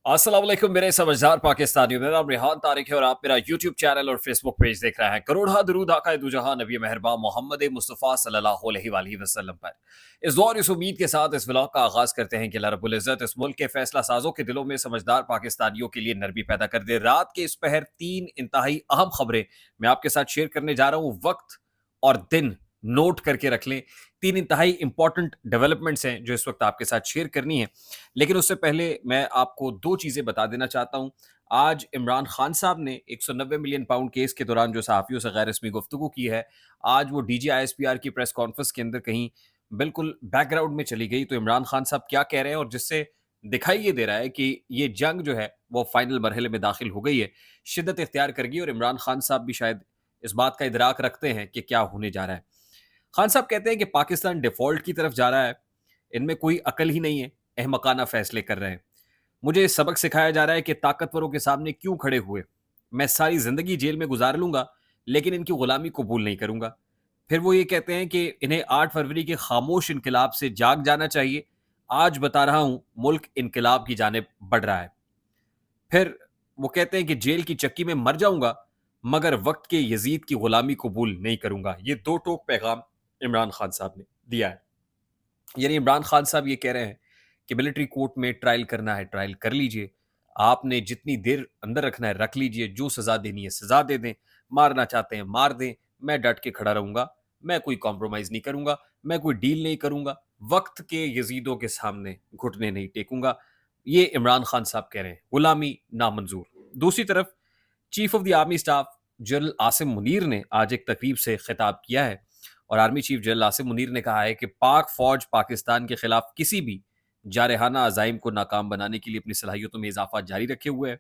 अस्सलाम वालेकुम मेरे समझदार पाकिस्तानियों। मेरा नाम रेहान तारिक है और आप मेरा यूट्यूब चैनल और फेसबुक पेज देख रहे हैं। करोड़ा दरूद आका दू जहां नबी मेहरबान मोहम्मद मुस्तफ़ा सल्लल्लाहु अलैहि वसल्लम पर। इस दौर इस उम्मीद के साथ इस व्लॉग का आगाज करते हैं कि अल्लाह रब्बुल इज़्ज़त इस मुल्क के फैसला साजों के दिलों में समझदार पाकिस्तानियों के लिए नरमी पैदा कर दे। रात के इस पहर 3 इंतहाई अहम खबरें मैं आपके साथ शेयर करने जा रहा हूँ। वक्त और दिन नोट करके रख लें। 3 इंतहाई इंपॉर्टेंट डेवलपमेंट्स हैं जो इस वक्त आपके साथ शेयर करनी है। लेकिन उससे पहले मैं आपको 2 चीज़ें बता देना चाहता हूँ। आज इमरान खान साहब ने 190 मिलियन पाउंड केस के दौरान जो सहाफ़ियों से गैर रस्मी गुफ्तगू की है, आज वो डीजीआईएसपीआर की प्रेस कॉन्फ्रेंस के अंदर कहीं बिल्कुल बैकग्राउंड में चली गई। तो इमरान खान साहब क्या कह रहे हैं और जिससे दिखाई ये दे रहा है कि ये जंग जो है वो फाइनल मरहले में दाखिल हो गई है, शिद्दत इख्तियार कर गई और इमरान खान साहब भी शायद इस बात का इदराक रखते हैं कि क्या होने जा रहा है। खान साहब कहते हैं कि पाकिस्तान डिफ़ॉल्ट की तरफ जा रहा है, इनमें कोई अकल ही नहीं है, अहमकाना फ़ैसले कर रहे हैं। मुझे सबक सिखाया जा रहा है कि ताकतवरों के सामने क्यों खड़े हुए। मैं सारी ज़िंदगी जेल में गुज़ार लूँगा, लेकिन इनकी ग़ुलामी कबूल नहीं करूँगा। फिर वो ये कहते हैं कि इन्हें 8 फरवरी के खामोश इनकलाब से जाग जाना चाहिए। आज बता रहा हूँ, मुल्क इनकलाब की जानिब बढ़ रहा है। फिर वो कहते हैं कि जेल की चक्की में मर जाऊँगा, मगर वक़्त के यज़ीद की ग़ुलामी कबूल नहीं करूँगा। ये दो टोक पैगाम इमरान खान साहब ने दिया है। यानी इमरान खान साहब ये कह रहे हैं कि मिलिट्री कोर्ट में ट्रायल करना है, ट्रायल कर लीजिए। आपने जितनी देर अंदर रखना है, रख लीजिए। जो सज़ा देनी है, सज़ा दे दें। मारना चाहते हैं, मार दें। मैं डट के खड़ा रहूँगा। मैं कोई कॉम्प्रोमाइज़ नहीं करूँगा। मैं कोई डील नहीं करूँगा। वक़्त के यज़ीदों के सामने घुटने नहीं टेकूँगा। ये इमरान खान साहब कह रहे हैं। गुलामी नामंजूर। दूसरी तरफ chief of the army staff general Asim Munir ने आज एक तकरीब से खिताब किया है और army chief general Asim Munir ने कहा है कि पाक फौज पाकिस्तान के खिलाफ किसी भी जारहाना अजाइम को नाकाम बनाने के लिए अपनी सलाहियतों में इजाफा जारी रखे हुए है।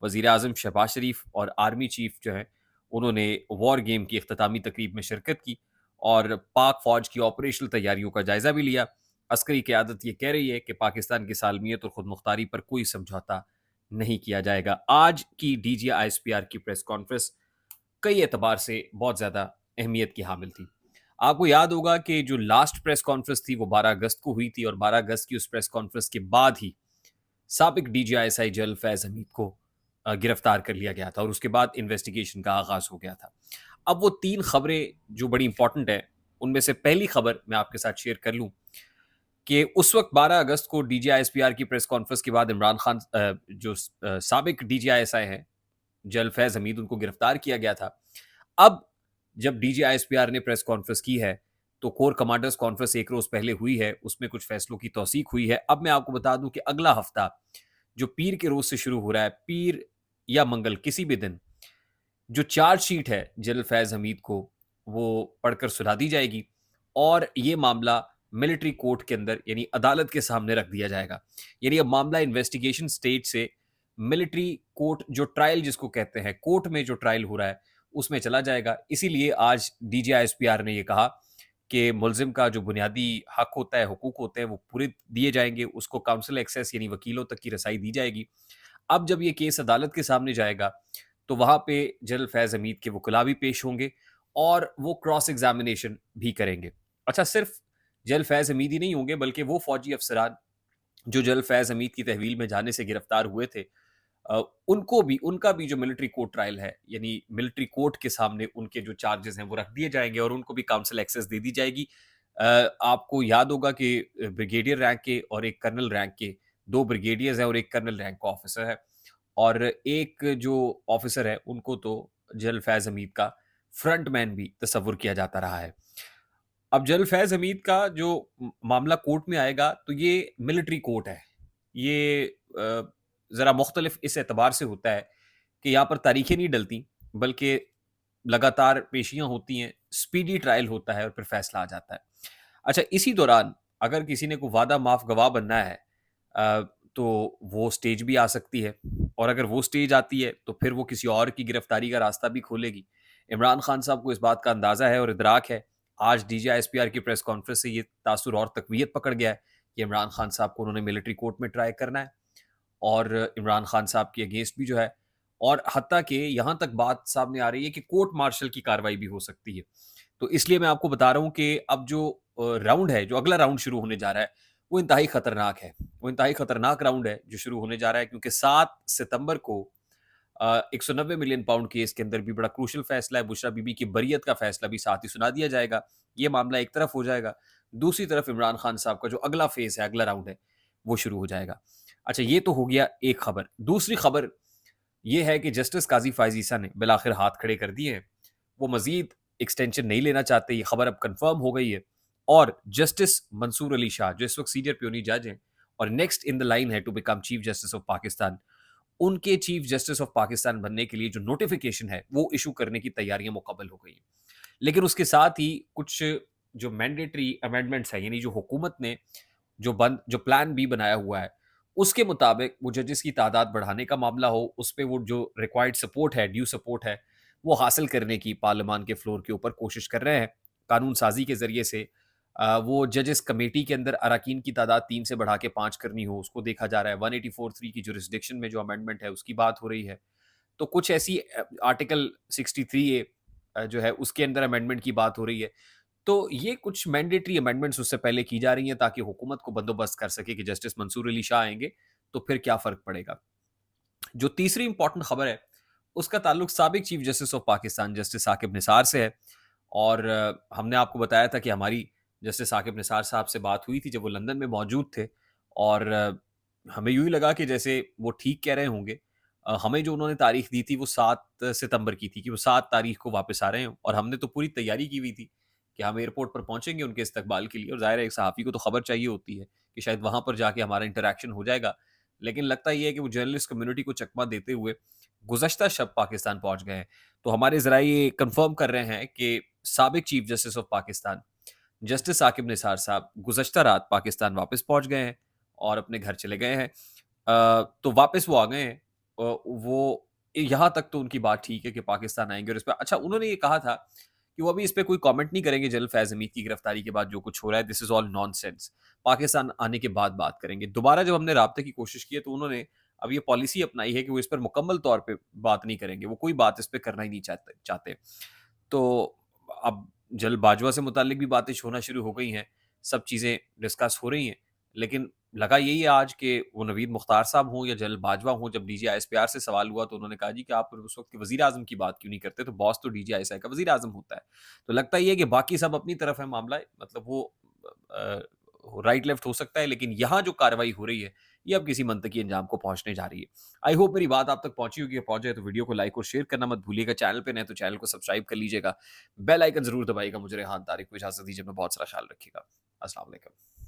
वजीर आजम शहबाज शरीफ और आर्मी चीफ जो है उन्होंने वॉर गेम की अख्तामी तकरीब में शिरकत की और पाक फौज की ऑपरेशनल तैयारियों का जायजा भी लिया। अस्करी क़यादत ये कह रही है कि पाकिस्तान की सालमियत और खुद मुख्तारी पर कोई समझौता नहीं किया जाएगा। आज की डीजीआईएसपीआर की प्रेस कॉन्फ्रेंस कई एतबार से बहुत ज़्यादा अहमियत की हामिल थी। आपको याद होगा कि जो लास्ट प्रेस कॉन्फ्रेंस थी वो 12 अगस्त को हुई थी और 12 अगस्त की उस प्रेस कॉन्फ्रेंस के बाद ही साबिक डीजीआईएसआई जनरल फैज़ हमीद को गिरफ्तार कर लिया गया था और उसके बाद इन्वेस्टिगेशन का आगाज़ हो गया था। अब वो 3 खबरें जो बड़ी इंपॉर्टेंट हैं, उनमें से पहली खबर मैं आपके साथ शेयर कर लूँ कि उस वक़्त 12 अगस्त को डीजीआईएसपीआर की प्रेस कॉन्फ्रेंस के बाद इमरान खान जो साबिक डीजीआईएसआई हैं, जनरल फैज़ हमीद उनको गिरफ्तार किया गया था। अब जब डीजीआईएसपीआर ने प्रेस कॉन्फ्रेंस की है, तो कोर कमांडर्स कॉन्फ्रेंस 1 रोज़ पहले हुई है, उसमें कुछ फैसलों की तौसीक हुई है। अब मैं आपको बता दूँ कि अगला हफ्ता जो पीर के रोज़ से शुरू हो रहा है, पीर या मंगल किसी भी दिन, जो चार्जशीट है जनरल फैज़ हमीद को, वो पढ़कर सुना दी जाएगी और ये मामला मिलिट्री कोर्ट के अंदर यानी अदालत के सामने रख दिया जाएगा। यानी अब मामला इन्वेस्टिगेशन स्टेज से मिलिट्री कोर्ट जो ट्रायल जिसको कहते हैं, कोर्ट में जो ट्रायल हो रहा है, उसमें चला जाएगा। इसीलिए आज डीजीआईएसपीआर ने ये कहा कि मुल्ज़िम का जो बुनियादी हक होता है, हुकूक होते हैं, वो पूरे दिए जाएँगे। उसको काउंसिल एक्सेस यानी वकीलों तक की रसाई दी जाएगी। अब जब ये केस अदालत के सामने जाएगा, तो वहाँ पे जनरल फैज़ हमीद के वकील भी पेश होंगे और वो क्रॉस एग्ज़ामिनेशन भी करेंगे। अच्छा, सिर्फ़ जनरल फैज़ हमीद ही नहीं होंगे, बल्कि वो फ़ौजी अफ़सरान जो जनरल फैज़ हमीद की तहवील में जाने से गिरफ्तार हुए थे, उनको भी उनका भी जो मिलिट्री कोर्ट ट्रायल है, यानी मिलिट्री कोर्ट के सामने उनके जो चार्जेज़ हैं, वो रख दिए जाएँगे और उनको भी काउंसिल एक्सेस दे दी जाएगी। आपको याद होगा कि ब्रिगेडियर रैंक के और एक कर्नल रैंक के 2 ब्रिगेडियर्स हैं और एक कर्नल रैंक का ऑफिसर है और एक जो ऑफिसर है, उनको तो जनरल फैज़ हमीद का फ्रंटमैन भी तस्वुर किया जाता रहा है। अब जनरल फैज़ हमीद का जो मामला कोर्ट में आएगा, तो ये मिलिट्री कोर्ट है। ये ज़रा मुख्तलिफ इस एतबार से होता है कि यहाँ पर तारीखें नहीं डलती, बल्कि लगातार पेशियाँ होती हैं, स्पीडी ट्रायल होता है और फिर फैसला आ जाता है। अच्छा, इसी दौरान अगर किसी ने को वादा माफ़ गवाह बनना है, अ, तो वो स्टेज भी आ सकती है और अगर वो स्टेज आती है, तो फिर वो किसी और की गिरफ्तारी का रास्ता भी खोलेगी। इमरान खान साहब को इस बात का अंदाज़ा है और इदराक है। आज डीजीआईएसपीआर की प्रेस कॉन्फ्रेंस से ये तासुर और तक़वियत पकड़ गया है कि इमरान खान साहब को उन्होंने मिलिट्री कोर्ट में ट्राई करना है और इमरान खान साहब के अगेंस्ट भी जो है और हत्ता कि यहाँ तक बात सामने आ रही है कि कोर्ट मार्शल की कार्रवाई भी हो सकती है। तो इसलिए मैं आपको बता रहा हूँ कि अब जो राउंड है, जो अगला राउंड शुरू होने जा रहा है, वो इंतहाई खतरनाक है। वो इंतहाई खतरनाक राउंड है जो शुरू होने जा रहा है, क्योंकि 7 सितंबर को 190 मिलियन पाउंड केस के अंदर भी बड़ा क्रूशियल फैसला है। बुशरा बीबी की बरियत का फैसला भी साथ ही सुना दिया जाएगा। ये मामला एक तरफ हो जाएगा। दूसरी तरफ इमरान खान साहब का जो अगला फेज़ है, अगला राउंड है, वो शुरू हो जाएगा। अच्छा, ये तो हो गया एक खबर। दूसरी खबर ये है कि जस्टिस काज़ी फ़ाइज़ ईसा ने बिलाखिर हाथ खड़े कर दिए हैं। वो मज़ीद एक्सटेंशन नहीं लेना चाहते। ये खबर अब कन्फर्म हो गई है। और जस्टिस मंसूर अली शाह, जो इस वक्त सीनियर प्यूनी जज हैं और नेक्स्ट इन द लाइन है to become chief justice of Pakistan, उनके चीफ जस्टिस ऑफ पाकिस्तान बनने के लिए जो नोटिफिकेशन है वो इशू करने की तैयारियां मुकम्मल हो गई हैं। लेकिन उसके साथ ही कुछ जो मैंडेटरी अमेंडमेंट्स है, यानी जो हुकूमत ने जो प्लान बी बनाया हुआ है, उसके मुताबिक वो जजेस की तादाद बढ़ाने का मामला हो, उस पे वो जो रिक्वायर्ड सपोर्ट है, ड्यू सपोर्ट है, वो हासिल करने की पार्लियामान के फ्लोर के ऊपर कोशिश कर रहे हैं। कानून साजी के ज़रिए से वो जजेस कमेटी के अंदर अरकान की तादाद 3 से बढ़ा के 5 करनी हो, उसको देखा जा रहा है। 184(3) की जुरिस्डिक्शन में जो अमेंडमेंट है, उसकी बात हो रही है। तो कुछ ऐसी आर्टिकल 63A जो है, उसके अंदर अमेंडमेंट की बात हो रही है। तो ये कुछ मैंडेटरी अमेंडमेंट्स उससे पहले की जा रही हैं, ताकि हुकूमत को बंदोबस्त कर सके कि जस्टिस मंसूर अली शाह आएंगे तो फिर क्या फ़र्क पड़ेगा। जो तीसरी इंपॉर्टेंट खबर है, उसका ताल्लुक साबिक chief justice of Pakistan justice Saqib Nisar से है। और हमने आपको बताया था कि हमारी जस्टिस साकिब निसार साहब से बात हुई थी जब वो लंदन में मौजूद थे। और हमें यूं ही लगा कि जैसे वो ठीक कह रहे होंगे। हमें जो उन्होंने तारीख दी थी वो 7 सितंबर की थी, कि वो 7 तारीख को वापस आ रहे हैं, और हमने तो पूरी तैयारी की हुई थी कि हम एयरपोर्ट पर पहुंचेंगे उनके इस्तकबाल के लिए। और जाहिर है एक सहाफ़ी को तो खबर चाहिए होती है कि शायद वहां पर जाके हमारा इंटरेक्शन हो जाएगा। लेकिन लगता ये है कि वो जर्नलिस्ट कम्युनिटी को चकमा देते हुए गुज़श्ता शब पाकिस्तान पहुंच गए हैं। तो हमारे ज़राए ये कंफर्म कर रहे हैं कि साबिक chief justice of Pakistan justice Saqib Nisar साहब गुज़श्ता रात पाकिस्तान वापस पहुंच गए हैं और अपने घर चले गए हैं। तो वापस वो आ गए हैं। वो यहाँ तक तो उनकी बात ठीक है कि पाकिस्तान आएंगे। और इस पर अच्छा, उन्होंने ये कहा था कि वो अभी इस पे कोई कमेंट नहीं करेंगे। जनरल फैज़ हमीद की गिरफ्तारी के बाद जो कुछ हो रहा है, this is all nonsense. Pakistan आने के बाद बात करेंगे। दोबारा जब हमने राब्ते की कोशिश की है, तो उन्होंने अब ये पॉलिसी अपनाई है कि वो इस पर मुकम्मल तौर पे बात नहीं करेंगे। वो कोई बात इस पे करना ही नहीं चाहते। तो अब जनरल बाजवा से मुताल्लिक भी बातें होना शुरू हो गई हैं। सब चीज़ें डिस्कस हो रही हैं। लेकिन लगा यही है आज कि वो नवीद मुख्तार साहब हों या जनरल बाजवा हों, जब डीजीआईएसपीआर से सवाल हुआ तो उन्होंने कहा जी कि आप उस वक्त के वज़ीर आज़म की बात क्यों नहीं करते? तो बॉस तो डीजीआईएसआई का वज़ीर आज़म होता है। तो लगता ये है कि बाकी सब अपनी तरफ है मामला, मतलब वो अ, राइट लेफ्ट हो सकता है, लेकिन यहाँ जो कार्रवाई हो रही है, ये अब किसी मंतकी अंजाम को पहुँचने जा रही है। आई होप मेरी बात आप तक पहुँची होगी। पहुँच जाए तो वीडियो को लाइक और शेयर करना मत भूलिएगा। चैनल पे नए तो चैनल को सब्सक्राइब कर लीजिएगा। बेल आइकन ज़रूर दबाइएगा। मुझे रेहान तारिक को इजाज़त दीजिए। अपना बहुत सारा ख्याल रखिएगा। अस्सलाम वालेकुम।